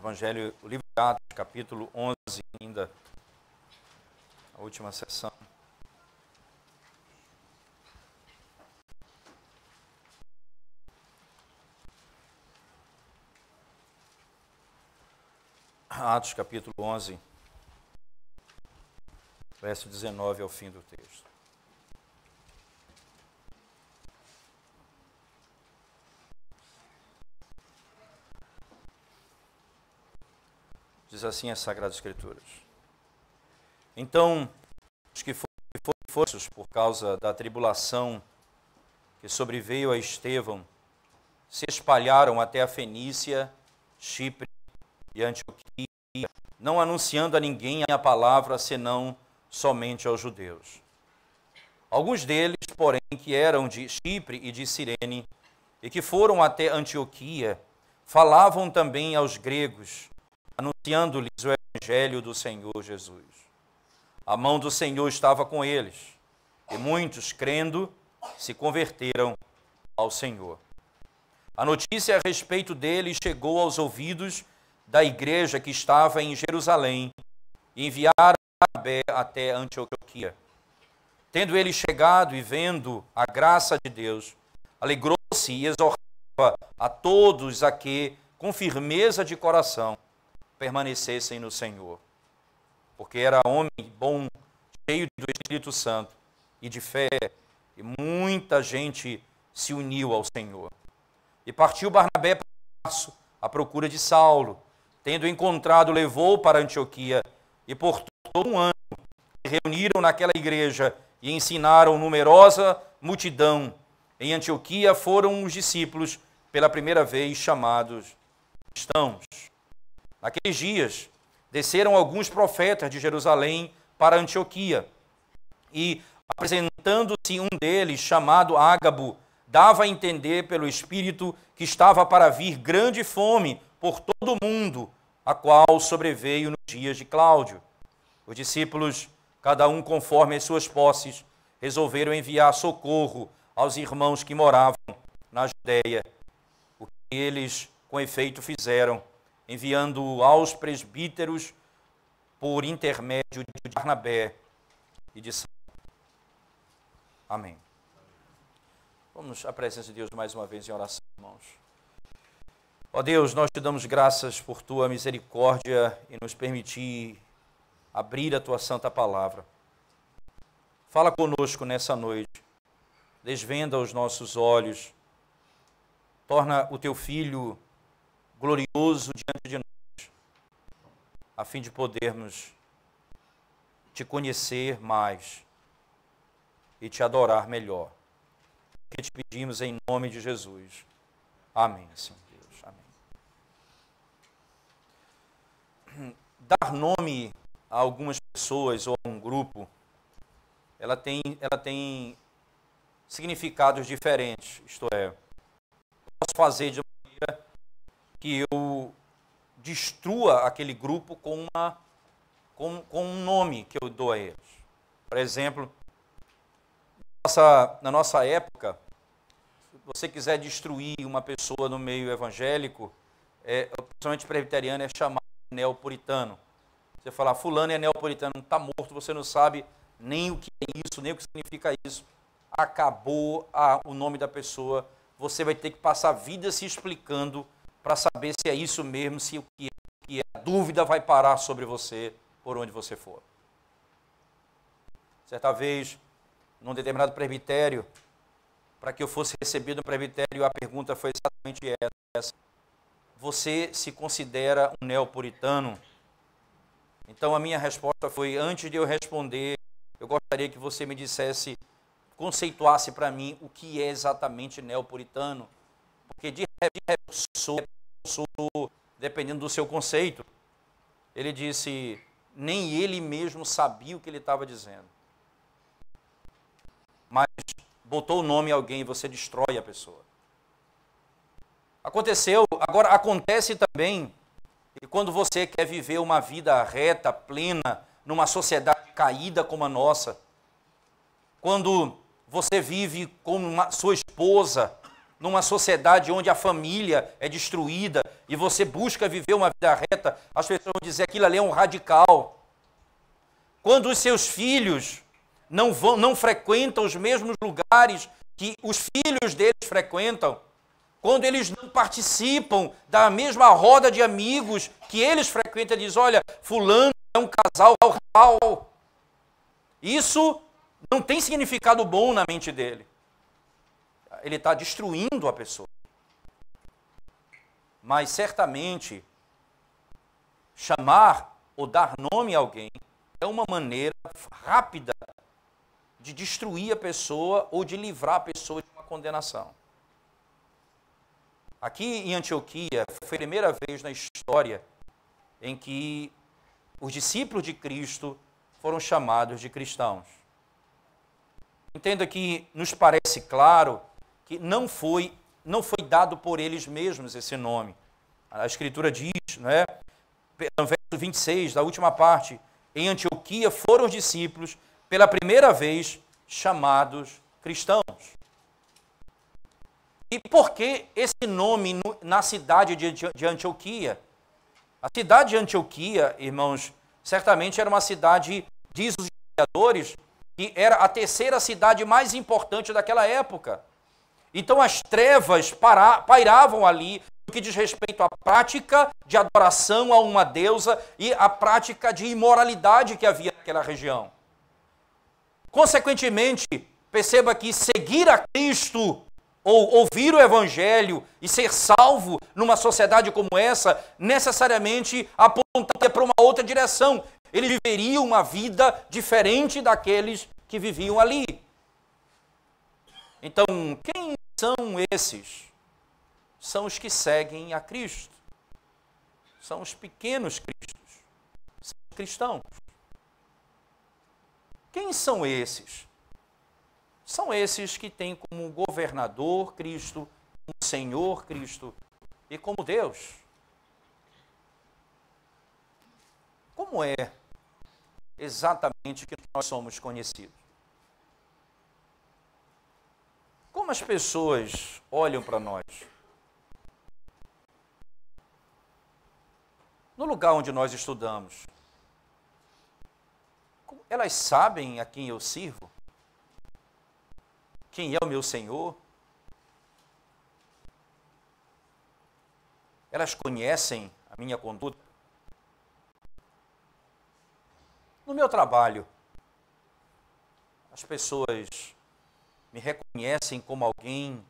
Evangelho, o livro de Atos, capítulo 11, ainda, a última sessão. Atos, capítulo 11, verso 19 ao fim do texto. Diz assim as Sagradas Escrituras. Então, os que foram forços por causa da tribulação que sobreveio a Estevão, se espalharam até a Fenícia, Chipre e Antioquia, não anunciando a ninguém a palavra, senão somente aos judeus. Alguns deles, porém, que eram de Chipre e de Cirene, e que foram até Antioquia, falavam também aos gregos, anunciando-lhes o Evangelho do Senhor Jesus. A mão do Senhor estava com eles, e muitos, crendo, se converteram ao Senhor. A notícia a respeito deles chegou aos ouvidos da igreja que estava em Jerusalém, e enviaram Barnabé até Antioquia. Tendo ele chegado e vendo a graça de Deus, alegrou-se e exortava a todos a que, com firmeza de coração, permanecessem no Senhor. Porque era homem bom, cheio do Espírito Santo e de fé, e muita gente se uniu ao Senhor. E partiu Barnabé para Tarso à procura de Saulo. Tendo encontrado, levou para Antioquia, e por todo um ano se reuniram naquela igreja e ensinaram numerosa multidão. Em Antioquia foram os discípulos pela primeira vez chamados cristãos. Naqueles dias, desceram alguns profetas de Jerusalém para Antioquia, e, apresentando-se um deles, chamado Ágabo, dava a entender pelo Espírito que estava para vir grande fome por todo o mundo, a qual sobreveio nos dias de Cláudio. Os discípulos, cada um conforme as suas posses, resolveram enviar socorro aos irmãos que moravam na Judeia, o que eles, com efeito, fizeram, enviando aos presbíteros por intermédio de Barnabé e de Saulo. Amém. Vamos à presença de Deus mais uma vez em oração, irmãos. Ó Deus, nós te damos graças por tua misericórdia e nos permitir abrir a tua santa palavra. Fala conosco nessa noite, desvenda os nossos olhos, torna o teu Filho glorioso diante de nós, a fim de podermos te conhecer mais e te adorar melhor. Que te pedimos em nome de Jesus. Amém, Senhor Deus. Amém. Dar nome a algumas pessoas ou a um grupo, ela tem significados diferentes. Isto é, posso fazer de uma maneira que eu destrua aquele grupo com um nome que eu dou a eles. Por exemplo, na nossa época, se você quiser destruir uma pessoa no meio evangélico, principalmente presbiteriano, é chamado de neopuritano. Você falar, fulano é neopuritano, está morto, você não sabe nem o que é isso, nem o que significa isso. Acabou o nome da pessoa, você vai ter que passar a vida se explicando para saber se é isso mesmo, se o que a dúvida vai parar sobre você por onde você for. Certa vez, num determinado presbitério, para que eu fosse recebido no presbitério, a pergunta foi exatamente essa: você se considera um neopuritano? Então a minha resposta foi, antes de eu responder, eu gostaria que você me dissesse, conceituasse para mim o que é exatamente neopuritano. Porque de repente, dependendo do seu conceito, ele disse, nem ele mesmo sabia o que ele estava dizendo. Mas botou o nome em alguém e você destrói a pessoa. Agora acontece também que quando você quer viver uma vida reta, plena, numa sociedade caída como a nossa, quando você vive com sua esposa, numa sociedade onde a família é destruída e você busca viver uma vida reta, as pessoas vão dizer que aquilo ali é um radical. Quando os seus filhos não frequentam os mesmos lugares que os filhos deles frequentam, quando eles não participam da mesma roda de amigos que eles frequentam, diz: olha, fulano é um casal real. Isso não tem significado bom na mente dele. Ele está destruindo a pessoa. Mas certamente, chamar ou dar nome a alguém é uma maneira rápida de destruir a pessoa ou de livrar a pessoa de uma condenação. Aqui em Antioquia, foi a primeira vez na história em que os discípulos de Cristo foram chamados de cristãos. Entenda que nos parece claro que não foi dado por eles mesmos esse nome. A Escritura diz, né, no verso 26, da última parte, em Antioquia foram os discípulos, pela primeira vez, chamados cristãos. E por que esse nome na cidade de Antioquia? A cidade de Antioquia, irmãos, certamente era uma cidade, diz os historiadores, que era a terceira cidade mais importante daquela época. Então as trevas pairavam ali no que diz respeito à prática de adoração a uma deusa e à prática de imoralidade que havia naquela região. Consequentemente, perceba que seguir a Cristo ou ouvir o Evangelho e ser salvo numa sociedade como essa, necessariamente apontaria para uma outra direção. Eles viveriam uma vida diferente daqueles que viviam ali. Então, quem são esses? São os que seguem a Cristo. São os pequenos cristos. São os cristãos. Quem são esses? São esses que têm como governador Cristo, como Senhor Cristo e como Deus. Como é exatamente que nós somos conhecidos? Como as pessoas olham para nós? No lugar onde nós estudamos, elas sabem a quem eu sirvo? Quem é o meu Senhor? Elas conhecem a minha conduta? No meu trabalho, as pessoas me reconhecem como alguém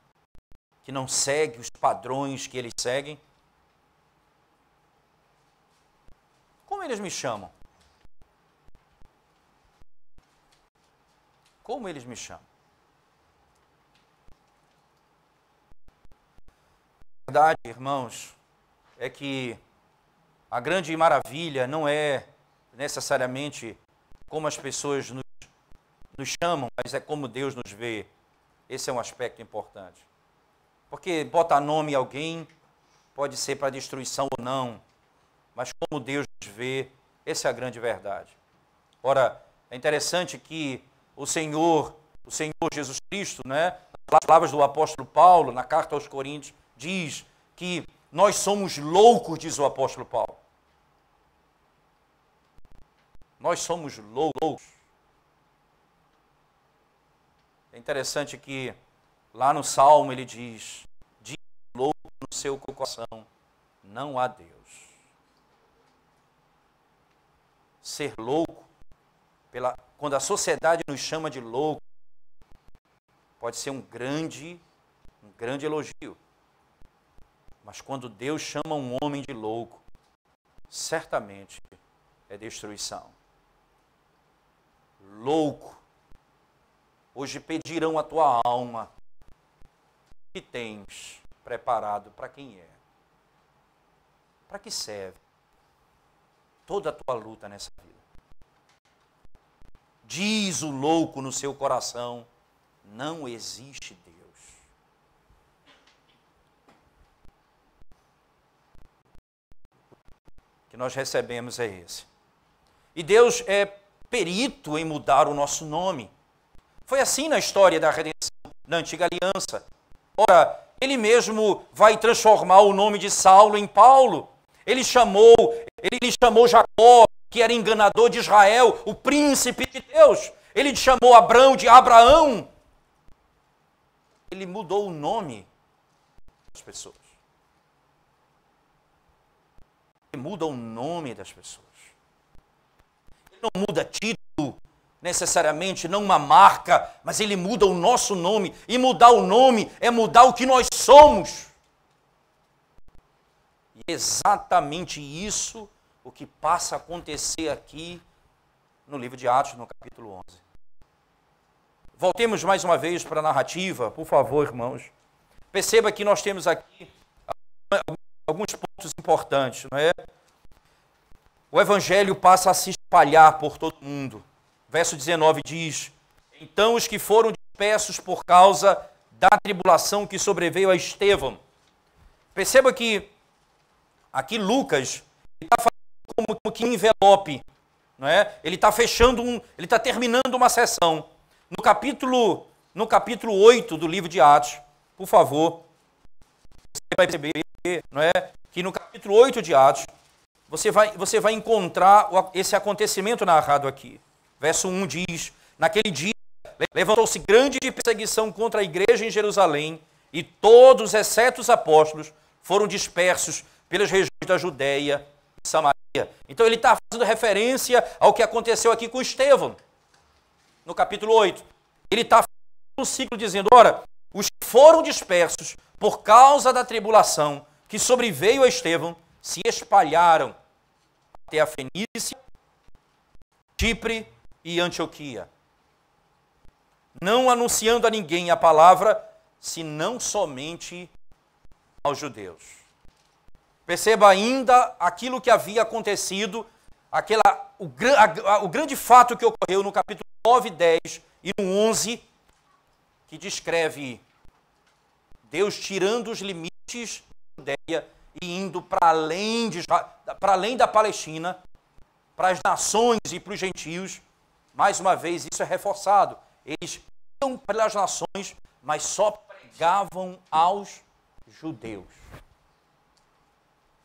que não segue os padrões que eles seguem? Como eles me chamam? Como eles me chamam? A verdade, irmãos, é que a grande maravilha não é necessariamente como as pessoas nos chamam, mas é como Deus nos vê. Esse é um aspecto importante. Porque botar nome em alguém pode ser para destruição ou não, mas como Deus nos vê, essa é a grande verdade. Ora, é interessante que o Senhor Jesus Cristo, né, nas palavras do apóstolo Paulo, na carta aos Coríntios, diz que nós somos loucos, diz o apóstolo Paulo. Nós somos loucos. É interessante que lá no Salmo ele diz louco no seu coração, não há Deus. Ser louco, quando a sociedade nos chama de louco, pode ser um grande elogio. Mas quando Deus chama um homem de louco, certamente é destruição. Louco. Hoje pedirão a tua alma. O que tens preparado para quem é? Para que serve toda a tua luta nessa vida? Diz o louco no seu coração, não existe Deus. Que nós recebemos é esse. E Deus é perito em mudar o nosso nome. Foi assim na história da redenção, na antiga aliança. Ora, ele mesmo vai transformar o nome de Saulo em Paulo. Ele chamou Jacó, que era enganador de Israel, o príncipe de Deus. Ele chamou Abrão de Abraão. Ele mudou o nome das pessoas. Ele muda o nome das pessoas. Ele não muda título, necessariamente, não uma marca, mas ele muda o nosso nome. E mudar o nome é mudar o que nós somos. E é exatamente isso o que passa a acontecer aqui no livro de Atos, no capítulo 11. Voltemos mais uma vez para a narrativa, por favor, irmãos. Perceba que nós temos aqui alguns pontos importantes, não é? O evangelho passa a se espalhar por todo mundo. Verso 19 diz: então os que foram dispersos por causa da tribulação que sobreveio a Estevão. Perceba que aqui Lucas está falando como que um envelope, não é? Ele está fechando ele está terminando uma sessão. No capítulo 8 do livro de Atos, por favor, você vai perceber, não é, que no capítulo 8 de Atos, você vai encontrar esse acontecimento narrado aqui. Verso 1 diz: naquele dia levantou-se grande perseguição contra a igreja em Jerusalém, e todos, exceto os apóstolos, foram dispersos pelas regiões da Judéia e Samaria. Então ele está fazendo referência ao que aconteceu aqui com Estevão, no capítulo 8. Ele está no ciclo dizendo: ora, os que foram dispersos por causa da tribulação que sobreveio a Estevão se espalharam até a Fenícia, Chipre e Antioquia, não anunciando a ninguém a palavra, senão somente aos judeus. Perceba ainda aquilo que havia acontecido, o grande fato que ocorreu no capítulo 9, 10 e no 11, que descreve Deus tirando os limites da Judéia e indo para além da Palestina, para as nações e para os gentios. Mais uma vez, isso é reforçado. Eles iam pelas nações, mas só pregavam aos judeus.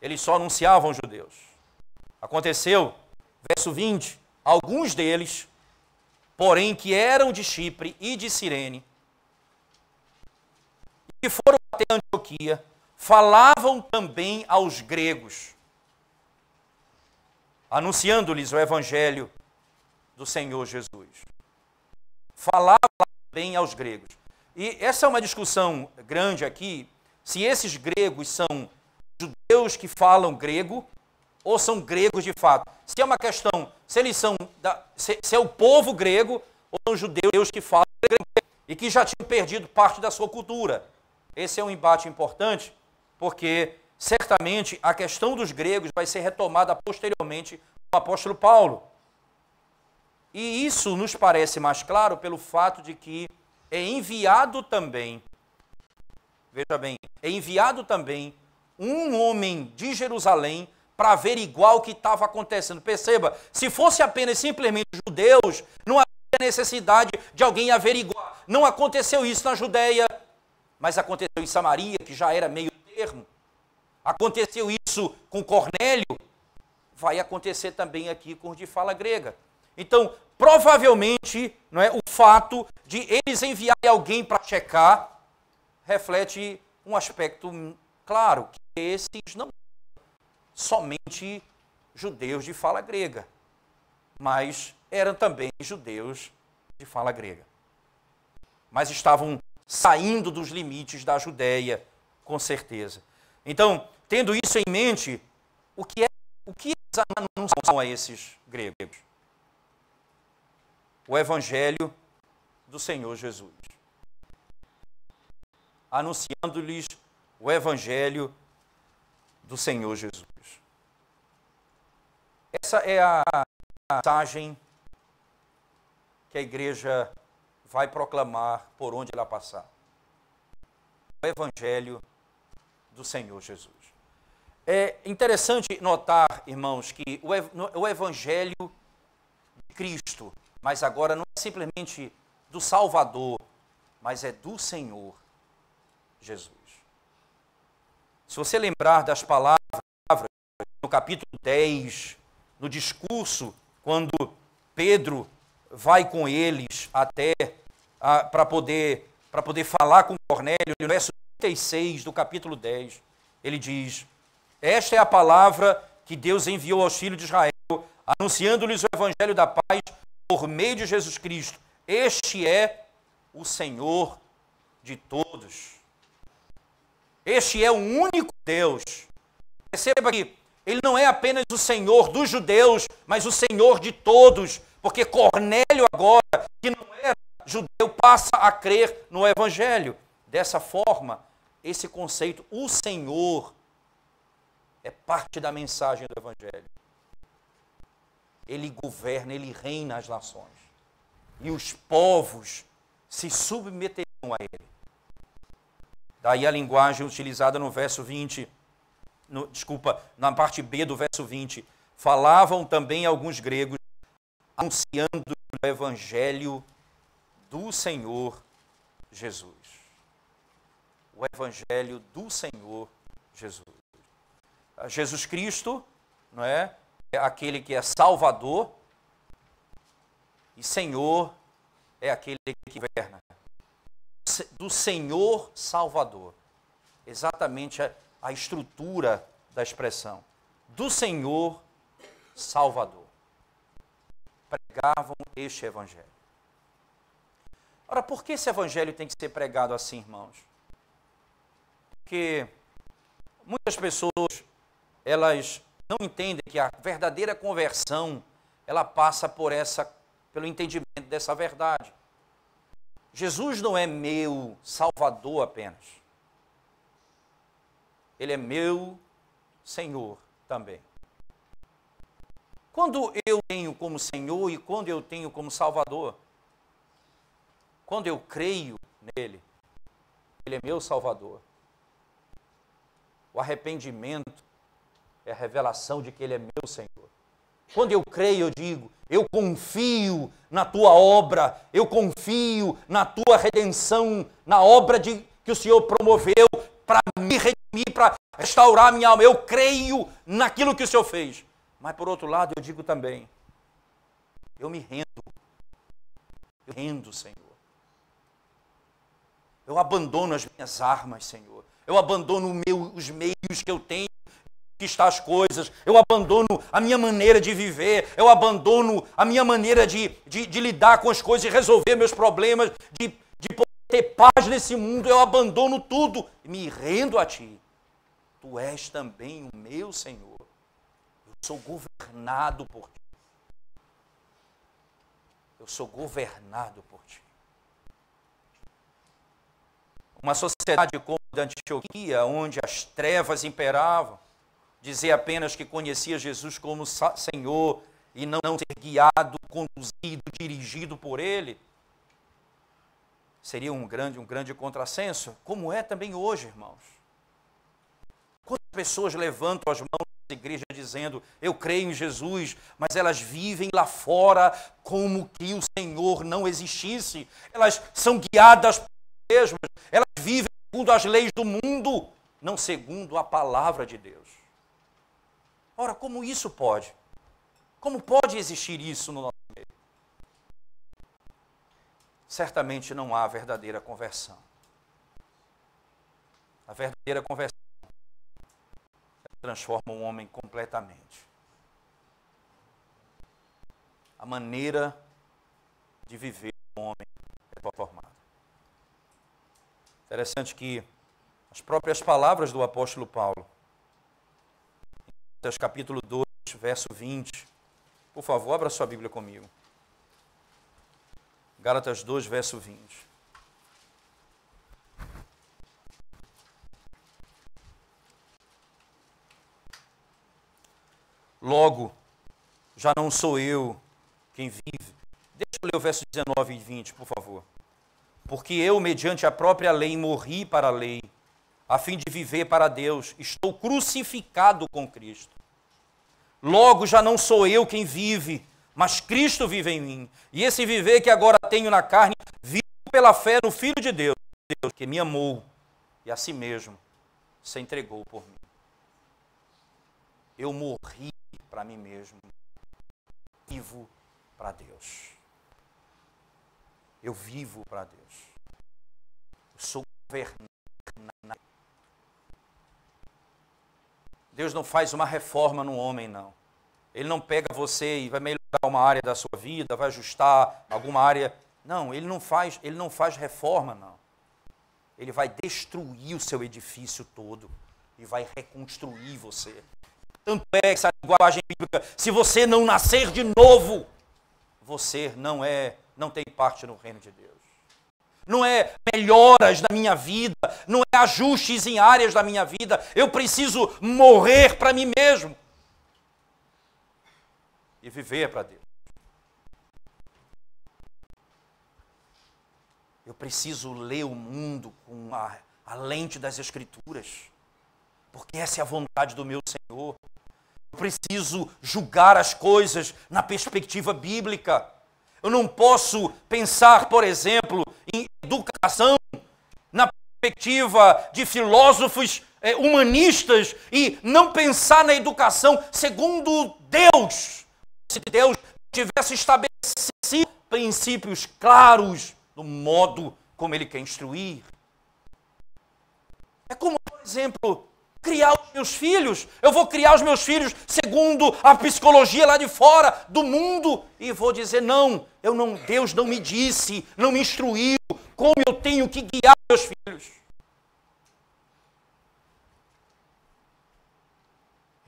Eles só anunciavam aos judeus. Aconteceu, verso 20, alguns deles, porém que eram de Chipre e de Cirene, e que foram até Antioquia, falavam também aos gregos, anunciando-lhes o evangelho do Senhor Jesus. Falavam também aos gregos. E essa é uma discussão grande aqui, se esses gregos são judeus que falam grego ou são gregos de fato. Se é uma questão, se eles são se é o povo grego ou são judeus que falam grego e que já tinham perdido parte da sua cultura. Esse é um embate importante, porque certamente a questão dos gregos vai ser retomada posteriormente com o apóstolo Paulo. E isso nos parece mais claro pelo fato de que é enviado também, veja bem, é enviado também um homem de Jerusalém para averiguar o que estava acontecendo. Perceba, se fosse apenas simplesmente judeus, não havia necessidade de alguém averiguar. Não aconteceu isso na Judéia, mas aconteceu em Samaria, que já era meio termo. Aconteceu isso com Cornélio, vai acontecer também aqui com os de fala grega. Então, provavelmente, não é, o fato de eles enviarem alguém para checar reflete um aspecto claro, que esses não somente judeus de fala grega, mas eram também judeus de fala grega. Mas estavam saindo dos limites da Judéia, com certeza. Então, tendo isso em mente, o que eles anunciam a esses gregos? O evangelho do Senhor Jesus. Anunciando-lhes o evangelho do Senhor Jesus. Essa é a mensagem que a igreja vai proclamar por onde ela passar. O evangelho do Senhor Jesus. É interessante notar, irmãos, que o evangelho de Cristo, mas agora não é simplesmente do Salvador, mas é do Senhor Jesus. Se você lembrar das palavras no capítulo 10, no discurso, quando Pedro vai com eles até para poder falar com Cornélio, no verso 36 do capítulo 10, ele diz: esta é a palavra que Deus enviou aos filhos de Israel, anunciando-lhes o evangelho da paz por meio de Jesus Cristo. Este é o Senhor de todos. Este é o único Deus. Perceba que ele não é apenas o Senhor dos judeus, mas o Senhor de todos, porque Cornélio agora, que não era judeu, passa a crer no evangelho. Dessa forma, esse conceito, o Senhor, é parte da mensagem do evangelho. Ele governa, ele reina as nações. E os povos se submeterão a ele. Daí a linguagem utilizada no verso 20, na parte B do verso 20. Falavam também alguns gregos, anunciando o evangelho do Senhor Jesus. O evangelho do Senhor Jesus. Jesus Cristo, não é aquele que é Salvador, e Senhor é aquele que governa. Do Senhor Salvador. Exatamente a estrutura da expressão. Do Senhor Salvador. Pregavam este evangelho. Ora, por que esse evangelho tem que ser pregado assim, irmãos? Porque muitas pessoas, elas não entendem que a verdadeira conversão, ela passa pelo entendimento dessa verdade. Jesus não é meu Salvador apenas. Ele é meu Senhor também. Quando eu tenho como Senhor e quando eu tenho como Salvador, quando eu creio nele, ele é meu Salvador. O arrependimento é a revelação de que ele é meu Senhor. Quando eu creio, eu digo, eu confio na tua obra, eu confio na tua redenção, na obra que o Senhor promoveu para me redimir, para restaurar minha alma. Eu creio naquilo que o Senhor fez. Mas, por outro lado, eu digo também, eu me rendo. Eu rendo, Senhor. Eu abandono as minhas armas, Senhor. Eu abandono os meios que eu tenho, que está as coisas. Eu abandono a minha maneira de viver. Eu abandono a minha maneira de lidar com as coisas, de resolver meus problemas, de poder ter paz nesse mundo. Eu abandono tudo e me rendo a Ti. Tu és também o meu Senhor. Eu sou governado por Ti. Eu sou governado por Ti. Uma sociedade como a da Antioquia, onde as trevas imperavam, dizer apenas que conhecia Jesus como Senhor e não ser guiado, conduzido, dirigido por Ele, seria um grande contrassenso, como é também hoje, irmãos. Quantas pessoas levantam as mãos da igreja dizendo, eu creio em Jesus, mas elas vivem lá fora como que o Senhor não existisse. Elas são guiadas por si mesmas, elas vivem segundo as leis do mundo, não segundo a palavra de Deus. Ora, como isso pode? Como pode existir isso no nosso meio? Certamente não há verdadeira conversão. A verdadeira conversão transforma um homem completamente. A maneira de viver do homem é transformada. Interessante que as próprias palavras do apóstolo Paulo, Gálatas capítulo 2, verso 20. Por favor, abra sua Bíblia comigo. Gálatas 2, verso 20. Logo, já não sou eu quem vive. Deixa eu ler o verso 19 e 20, por favor. Porque eu, mediante a própria lei, morri para a lei, a fim de viver para Deus. Estou crucificado com Cristo. Logo, já não sou eu quem vive, mas Cristo vive em mim. E esse viver que agora tenho na carne, vivo pela fé no Filho de Deus, que me amou e a si mesmo você entregou por mim. Eu morri para mim mesmo, vivo para Deus. Eu vivo para Deus. Eu sou governado. Deus não faz uma reforma no homem, não. Ele não pega você e vai melhorar uma área da sua vida, vai ajustar alguma área. Não, ele não faz reforma, não. Ele vai destruir o seu edifício todo e vai reconstruir você. Tanto é que essa linguagem bíblica, se você não nascer de novo, você não tem parte no reino de Deus. Não é melhoras na minha vida, não é ajustes em áreas da minha vida. Eu preciso morrer para mim mesmo e viver para Deus. Eu preciso ler o mundo com a lente das Escrituras, porque essa é a vontade do meu Senhor. Eu preciso julgar as coisas na perspectiva bíblica. Eu não posso pensar, por exemplo, em educação na perspectiva de filósofos humanistas e não pensar na educação segundo Deus. Se Deus tivesse estabelecido princípios claros do modo como Ele quer instruir. É como, por exemplo, criar os meus filhos. Eu vou criar os meus filhos segundo a psicologia lá de fora do mundo e vou dizer, Deus não me disse, não me instruiu como eu tenho que guiar meus filhos.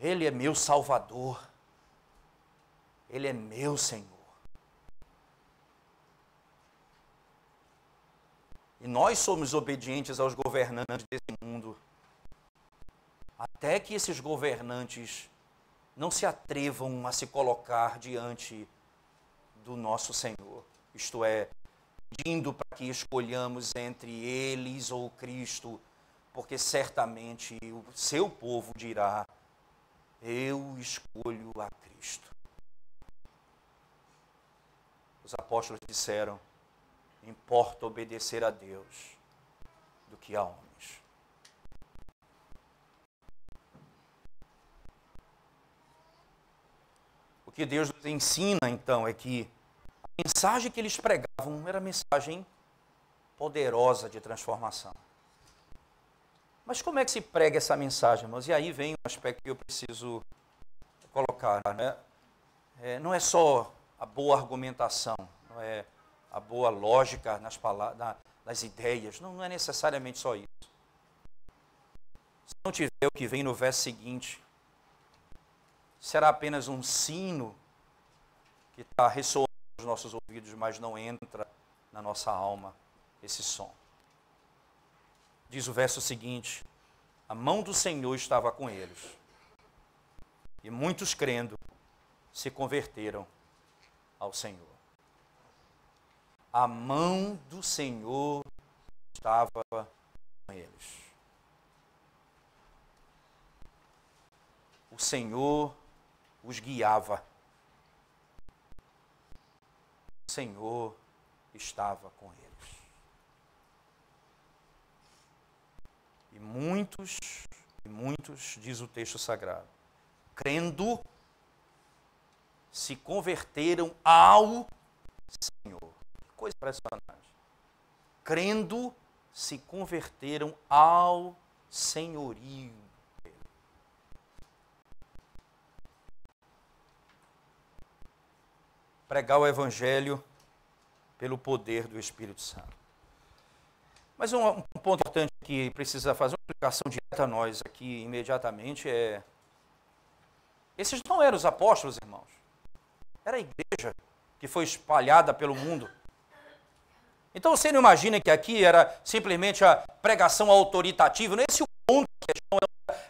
Ele é meu Salvador. Ele é meu Senhor. E nós somos obedientes aos governantes desse mundo. Até que esses governantes não se atrevam a se colocar diante do nosso Senhor. Isto é, pedindo para que escolhamos entre eles ou Cristo, porque certamente o seu povo dirá, eu escolho a Cristo. Os apóstolos disseram, importa obedecer a Deus do que a homens. O que Deus nos ensina, então, é que a mensagem que eles pregavam era mensagem poderosa de transformação. Mas como é que se prega essa mensagem, irmãos? E aí vem um aspecto que eu preciso colocar, né? Não é só a boa argumentação, não é a boa lógica nas palavras, nas ideias, não é necessariamente só isso. Se não tiver o que vem no verso seguinte, será apenas um sino que está ressoando nos nossos ouvidos, mas não entra na nossa alma esse som. Diz o verso seguinte, a mão do Senhor estava com eles, e muitos crendo se converteram ao Senhor. A mão do Senhor estava com eles. O Senhor os guiava. O Senhor estava com eles. E muitos, diz o texto sagrado, crendo, se converteram ao Senhor. Que coisa impressionante. Crendo, se converteram ao senhorio dele. Pregar o Evangelho pelo poder do Espírito Santo. Mas um ponto importante que precisa fazer uma aplicação direta a nós aqui imediatamente é... Esses não eram os apóstolos, irmãos. Era a igreja que foi espalhada pelo mundo. Então você não imagina que aqui era simplesmente a pregação autoritativa. Não é esse o ponto da questão.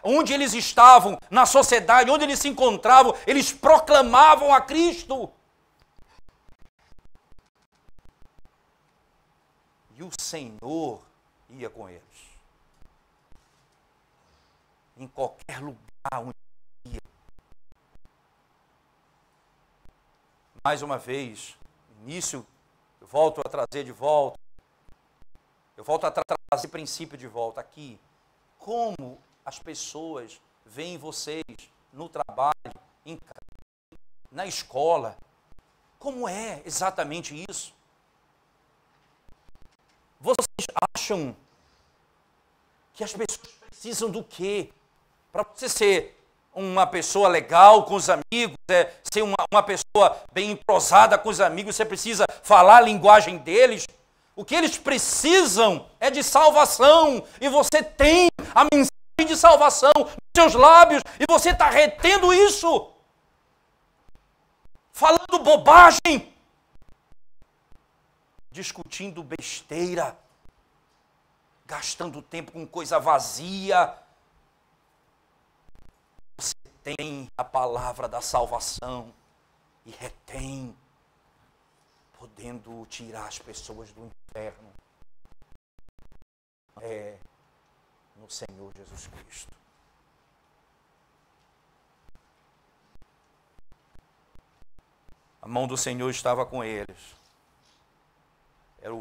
Onde eles estavam, na sociedade, onde eles se encontravam, eles proclamavam a Cristo. E o Senhor ia com eles. Em qualquer lugar onde ia. Mais uma vez, início, eu volto a trazer de volta. Eu volto a trazer esse princípio de volta aqui. Como as pessoas veem vocês no trabalho, em casa, na escola? Como é exatamente isso? Vocês acham que as pessoas precisam do quê? Para você ser uma pessoa legal com os amigos, ser uma pessoa bem entrosada com os amigos, você precisa falar a linguagem deles. O que eles precisam é de salvação. E você tem a mensagem de salvação nos seus lábios e você está retendo isso. Falando bobagem. Discutindo besteira. Gastando tempo com coisa vazia. Você tem a palavra da salvação e retém, podendo tirar as pessoas do inferno. É no Senhor Jesus Cristo. A mão do Senhor estava com eles.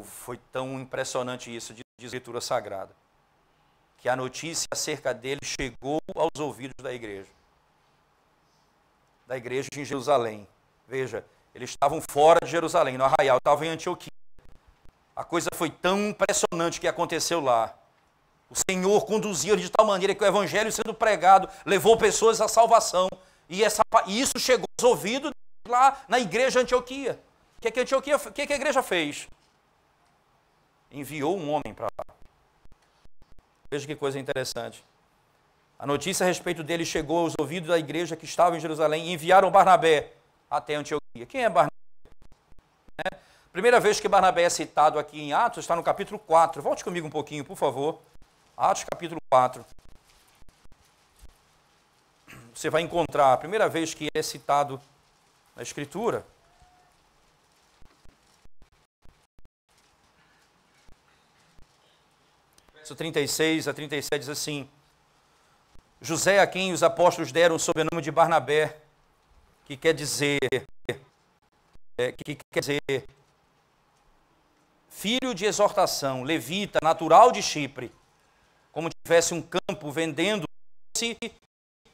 Foi tão impressionante isso, diz a Escritura Sagrada, que a notícia acerca dele chegou aos ouvidos da igreja em Jerusalém. Veja, eles estavam fora de Jerusalém, no arraial, estavam em Antioquia. A coisa foi tão impressionante que aconteceu lá. O Senhor conduziu de tal maneira que o evangelho sendo pregado levou pessoas à salvação. E isso chegou aos ouvidos lá na igreja de Antioquia. O que a igreja fez? Enviou um homem para lá. Veja que coisa interessante. A notícia a respeito dele chegou aos ouvidos da igreja que estava em Jerusalém e enviaram Barnabé até Antioquia. Quem é Barnabé? Primeira vez que Barnabé é citado aqui em Atos está no capítulo 4. Volte comigo um pouquinho, por favor. Atos capítulo 4. Você vai encontrar a primeira vez que é citado na Escritura. Verso 36 a 37 diz assim: José, a quem os apóstolos deram o sobrenome de Barnabé, que quer dizer filho de exortação, levita, natural de Chipre, como tivesse um campo, vendendo-se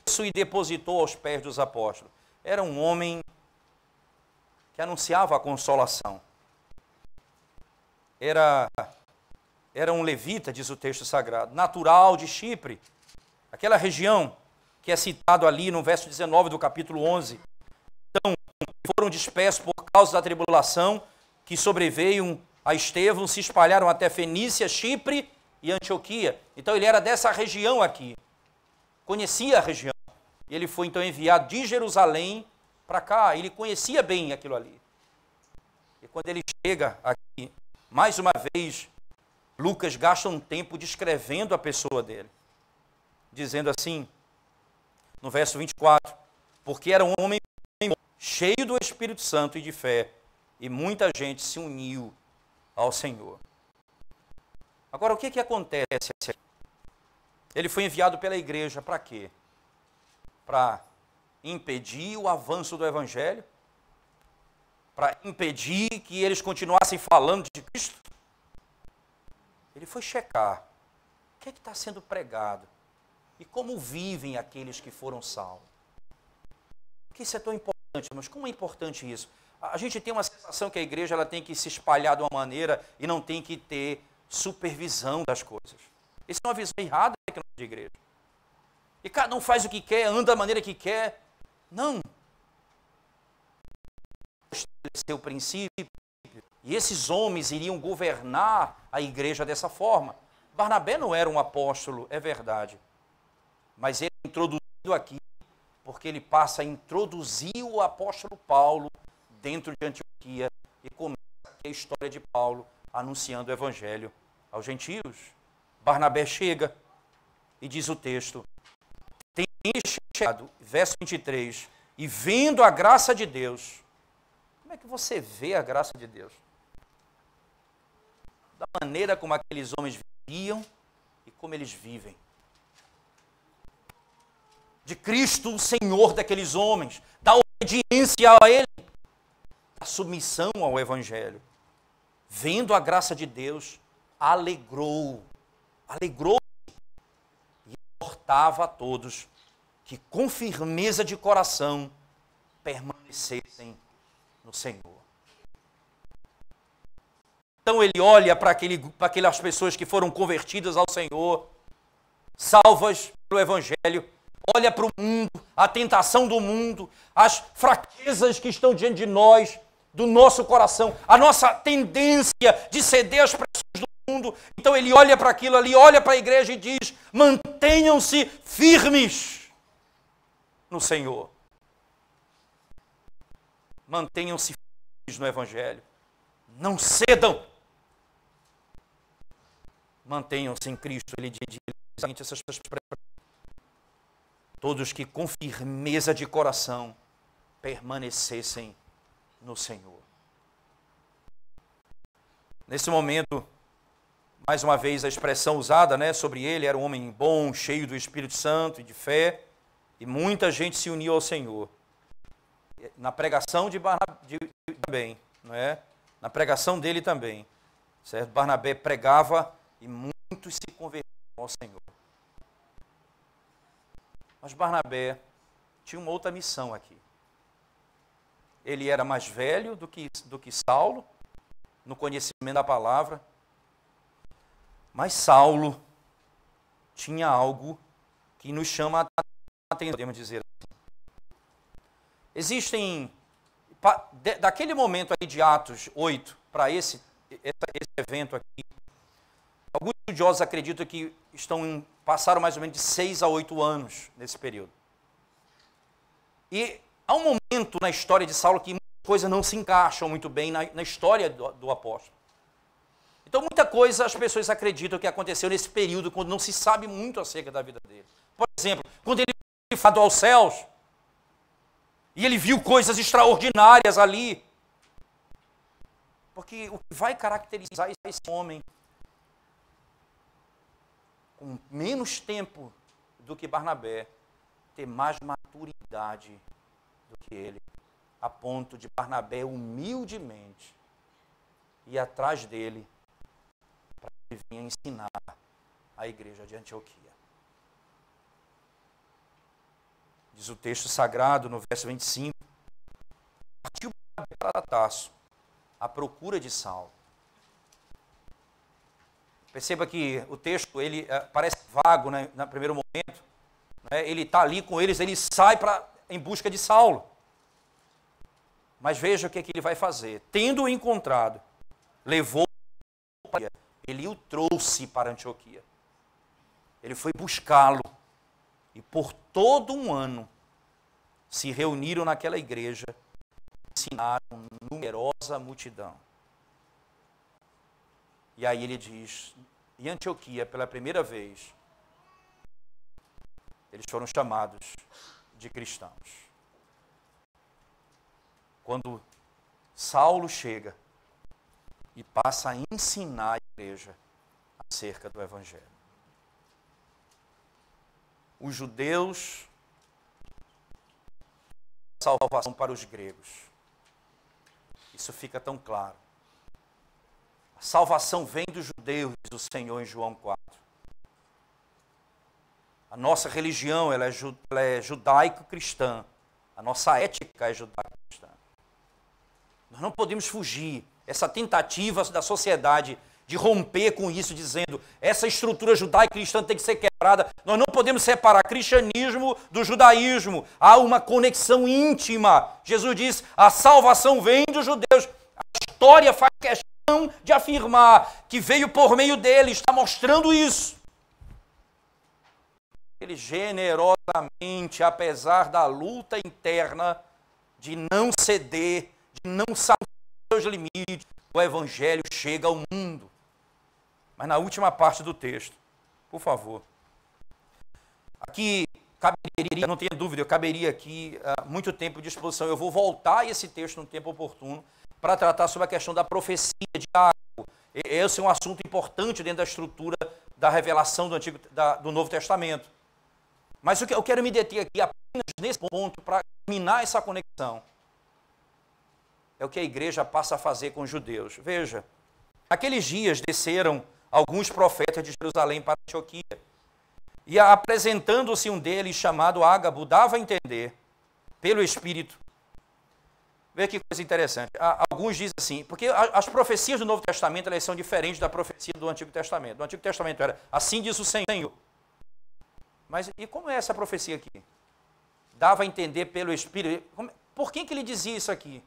isso e depositou aos pés dos apóstolos. Era um homem que anunciava a consolação. Era um levita, diz o texto sagrado, natural de Chipre, aquela região que é citado ali no verso 19 do capítulo 11. Então, foram dispersos por causa da tribulação que sobreveio a Estevão, se espalharam até Fenícia, Chipre e Antioquia. Então, ele era dessa região aqui, conhecia a região. E ele foi então enviado de Jerusalém para cá, ele conhecia bem aquilo ali. E quando ele chega aqui, mais uma vez, Lucas gasta um tempo descrevendo a pessoa dele, dizendo assim, no verso 24, porque era um homem cheio do Espírito Santo e de fé, e muita gente se uniu ao Senhor. Agora, o que acontece? Ele foi enviado pela igreja para quê? Para impedir o avanço do Evangelho? Para impedir que eles continuassem falando de Cristo? Ele foi checar o que está sendo pregado e como vivem aqueles que foram salvos. Por que isso é tão importante, mas como é importante isso? A gente tem uma sensação que a igreja ela tem que se espalhar de uma maneira e não tem que ter supervisão das coisas. Isso é uma visão errada de igreja. E cada um faz o que quer, anda da maneira que quer. Não. Estabeleceu o princípio. E esses homens iriam governar a igreja dessa forma. Barnabé não era um apóstolo, é verdade. Mas ele é introduzido aqui porque ele passa a introduzir o apóstolo Paulo dentro de Antioquia e começa aqui a história de Paulo anunciando o evangelho aos gentios. Barnabé chega e diz o texto, tem chegado, verso 23, e vendo a graça de Deus. Como é que você vê a graça de Deus? Da maneira como aqueles homens viviam e como eles vivem. De Cristo, o Senhor daqueles homens, da obediência a Ele, da submissão ao Evangelho. Vendo a graça de Deus, alegrou-se e exortava a todos que com firmeza de coração permanecessem no Senhor. Então ele olha para aquelas pessoas que foram convertidas ao Senhor, salvas pelo Evangelho, olha para o mundo, a tentação do mundo, as fraquezas que estão diante de nós, do nosso coração, a nossa tendência de ceder às pressões do mundo. Então ele olha para aquilo ali, olha para a igreja e diz: mantenham-se firmes no Senhor. Mantenham-se firmes no Evangelho. Não cedam. Mantenham-se em Cristo. Ele diz essas expressões. Todos que com firmeza de coração permanecessem no Senhor. Nesse momento, mais uma vez a expressão usada, sobre ele, era um homem bom, cheio do Espírito Santo e de fé, e muita gente se uniu ao Senhor. Na pregação de Barnabé também, não é? Na pregação dele também, certo? Barnabé pregava e muitos se convertiam ao Senhor. Mas Barnabé tinha uma outra missão aqui. Ele era mais velho do que Saulo, no conhecimento da palavra. Mas Saulo tinha algo que nos chama a atenção, podemos dizer assim. Existem, daquele momento aí de Atos 8, para esse evento aqui, alguns estudiosos acreditam que passaram mais ou menos de 6 a 8 anos nesse período. E há um momento na história de Saulo que muitas coisas não se encaixam muito bem na história do apóstolo. Então, muita coisa as pessoas acreditam que aconteceu nesse período, quando não se sabe muito acerca da vida dele. Por exemplo, quando ele foi levado aos céus, e ele viu coisas extraordinárias ali. Porque o que vai caracterizar esse homem, com menos tempo do que Barnabé, ter mais maturidade do que ele, a ponto de Barnabé humildemente ir atrás dele para que ele vinha ensinar a igreja de Antioquia. Diz o texto sagrado no verso 25, partiu Barnabé para Tarso, à procura de Saulo. Perceba que o texto ele parece vago, né, no primeiro momento. Né, ele está ali com eles, ele sai em busca de Saulo. Mas veja o que ele vai fazer. Tendo-o encontrado, levou para ele o trouxe para Antioquia. Ele foi buscá-lo. E por todo um ano se reuniram naquela igreja e ensinaram numerosa multidão. E aí ele diz, em Antioquia, pela primeira vez, eles foram chamados de cristãos. Quando Saulo chega e passa a ensinar a igreja acerca do Evangelho. Os judeus, salvação para os gregos. Isso fica tão claro. A salvação vem dos judeus, diz o Senhor em João 4. A nossa religião ela é judaico-cristã. A nossa ética é judaico-cristã. Nós não podemos fugir. Essa tentativa da sociedade de romper com isso, dizendo essa estrutura judaico-cristã tem que ser quebrada. Nós não podemos separar cristianismo do judaísmo. Há uma conexão íntima. Jesus diz, a salvação vem dos judeus. A história faz questão de afirmar que veio por meio dele, está mostrando isso. Ele generosamente, apesar da luta interna, de não ceder, de não saber os seus limites, o Evangelho chega ao mundo. Mas na última parte do texto, por favor. Aqui caberia, não tenha dúvida, eu caberia aqui muito tempo de exposição. Eu vou voltar a esse texto no tempo oportuno para tratar sobre a questão da profecia de Ágabo. Esse é um assunto importante dentro da estrutura da revelação do Novo Testamento. Mas eu quero me deter aqui apenas nesse ponto para terminar essa conexão. É o que a igreja passa a fazer com os judeus. Veja, naqueles dias desceram alguns profetas de Jerusalém para Antioquia. E apresentando-se um deles, chamado Ágabo, dava a entender, pelo Espírito. Veja que coisa interessante. Alguns dizem assim, porque as profecias do Novo Testamento elas são diferentes da profecia do Antigo Testamento. Do Antigo Testamento era, assim diz o Senhor. Mas e como é essa profecia aqui? Dava a entender pelo Espírito. Por que ele dizia isso aqui?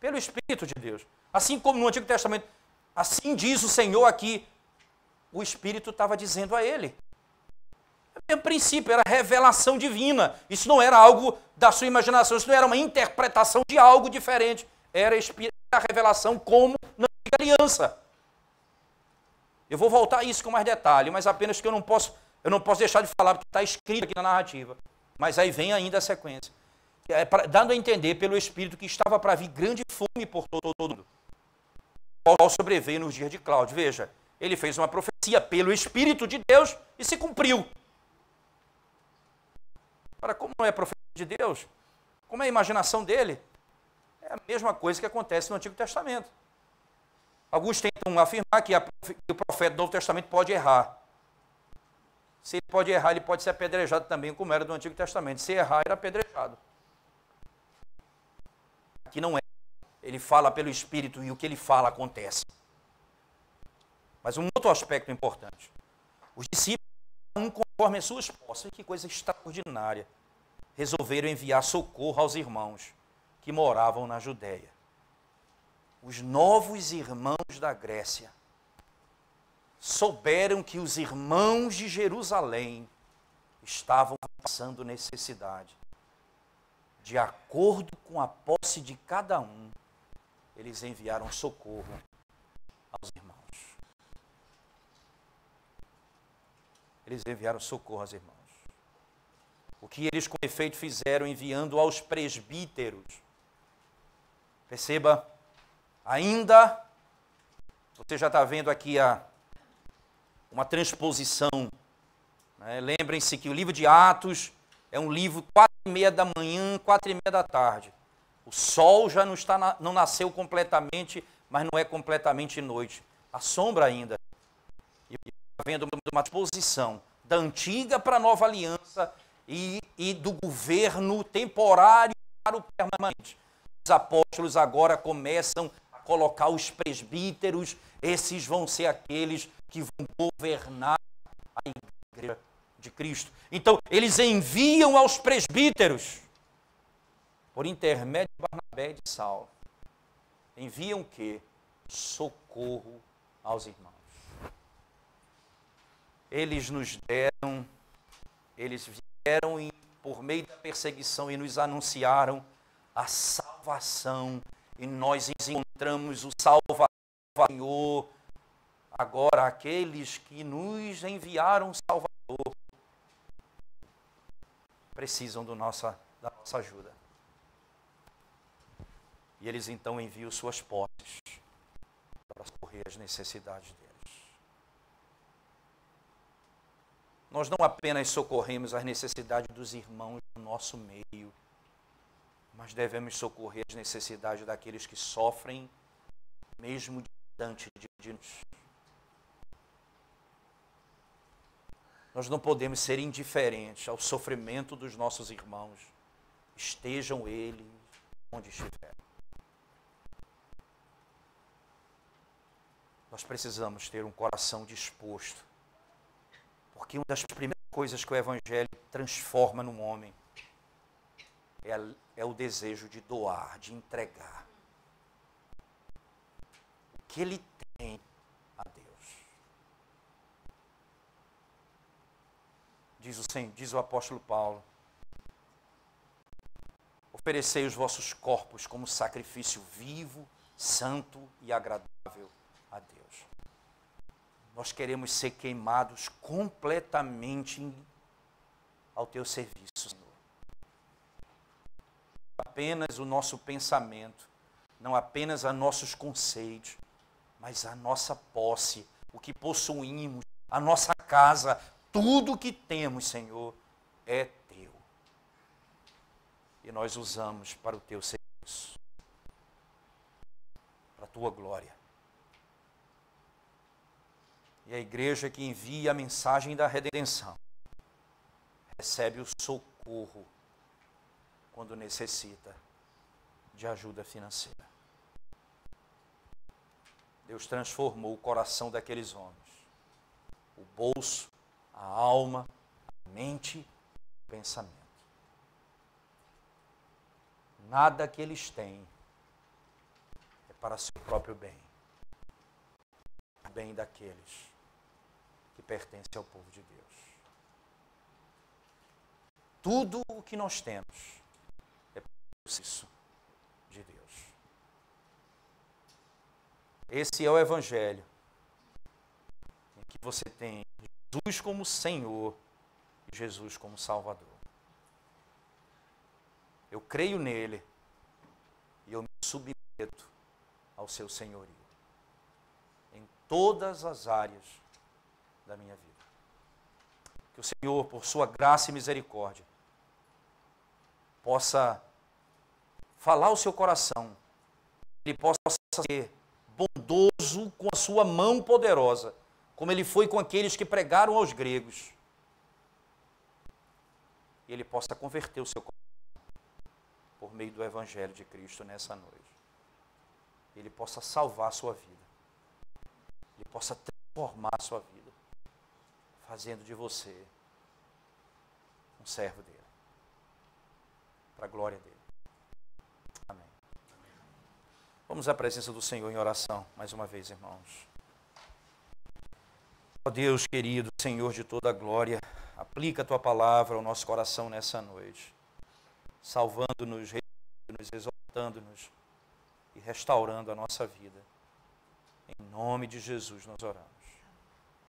Pelo Espírito de Deus. Assim como no Antigo Testamento, assim diz o Senhor aqui, o Espírito estava dizendo a ele. O princípio era revelação divina. Isso não era algo da sua imaginação, isso não era uma interpretação de algo diferente. Era a revelação como na antiga aliança. Eu vou voltar a isso com mais detalhe, mas apenas que eu não posso deixar de falar, porque está escrito aqui na narrativa. Mas aí vem ainda a sequência. Dando a entender pelo Espírito que estava para vir grande fome por todo mundo. Qual sobreveio nos dias de Cláudio. Veja, ele fez uma profecia pelo Espírito de Deus e se cumpriu. Para como não é profecia de Deus, como é a imaginação dele, é a mesma coisa que acontece no Antigo Testamento. Alguns tentam afirmar que o profeta do Novo Testamento pode errar. Se ele pode errar, ele pode ser apedrejado também, como era do Antigo Testamento. Se errar, era apedrejado. Aqui não é. Ele fala pelo Espírito e o que ele fala acontece. Mas um outro aspecto importante. Os discípulos, conforme as suas posses, que coisa extraordinária, resolveram enviar socorro aos irmãos que moravam na Judéia. Os novos irmãos da Grécia souberam que os irmãos de Jerusalém estavam passando necessidade. De acordo com a posse de cada um, eles enviaram socorro aos irmãos. Eles enviaram socorro aos irmãos. O que eles com efeito fizeram enviando aos presbíteros. Perceba, ainda, você já está vendo aqui uma transposição. Né? Lembrem-se que o livro de Atos é um livro 4:30 da manhã, 4:30 da tarde. O sol já não nasceu completamente, mas não é completamente noite. A sombra ainda. E está vendo uma transposição da antiga para a nova aliança e do governo temporário para o permanente. Os apóstolos agora começam a colocar os presbíteros, esses vão ser aqueles que vão governar a igreja de Cristo. Então, eles enviam aos presbíteros, por intermédio de Barnabé e de Saulo, enviam o quê? Socorro aos irmãos. Eles nos deram, eles vieram por meio da perseguição e nos anunciaram a salvação, e nós encontramos o Salvador, Senhor. Agora, aqueles que nos enviaram o Salvador precisam da nossa ajuda. E eles então enviam suas posses para socorrer as necessidades deles. Nós não apenas socorremos as necessidades dos irmãos do nosso meio, mas devemos socorrer as necessidades daqueles que sofrem, mesmo distante de nós. Nós não podemos ser indiferentes ao sofrimento dos nossos irmãos, estejam eles onde estiverem. Nós precisamos ter um coração disposto, porque uma das primeiras coisas que o Evangelho transforma no homem é o desejo de doar, de entregar o que ele tem a Deus. Diz o apóstolo Paulo: oferecei os vossos corpos como sacrifício vivo, santo e agradável a Deus. Nós queremos ser queimados completamente ao teu serviço, Senhor. Não apenas o nosso pensamento, não apenas a nossos conceitos, mas a nossa posse, o que possuímos, a nossa casa, tudo o que temos, Senhor, é teu. E nós usamos para o teu serviço, para a tua glória. E a igreja que envia a mensagem da redenção recebe o socorro quando necessita de ajuda financeira. Deus transformou o coração daqueles homens, o bolso, a alma, a mente, o pensamento. Nada que eles têm é para seu próprio bem, o bem daqueles que pertencem ao povo de Deus. Tudo o que nós temos é para isso de Deus. Esse é o Evangelho, em que você tem Jesus como Senhor e Jesus como Salvador. Eu creio nele e eu me submeto ao seu senhorio em todas as áreas da minha vida. Que o Senhor, por sua graça e misericórdia, possa falar ao seu coração, ele possa ser bondoso com a sua mão poderosa, como ele foi com aqueles que pregaram aos gregos. E ele possa converter o seu coração por meio do Evangelho de Cristo nessa noite. Ele possa salvar a sua vida. Ele possa transformar a sua vida, fazendo de você um servo dele, para a glória dele. Amém. Vamos à presença do Senhor em oração, mais uma vez, irmãos. Ó Deus querido, Senhor de toda a glória, aplica a Tua palavra ao nosso coração nessa noite, salvando-nos, exaltando-nos e restaurando a nossa vida. Em nome de Jesus nós oramos.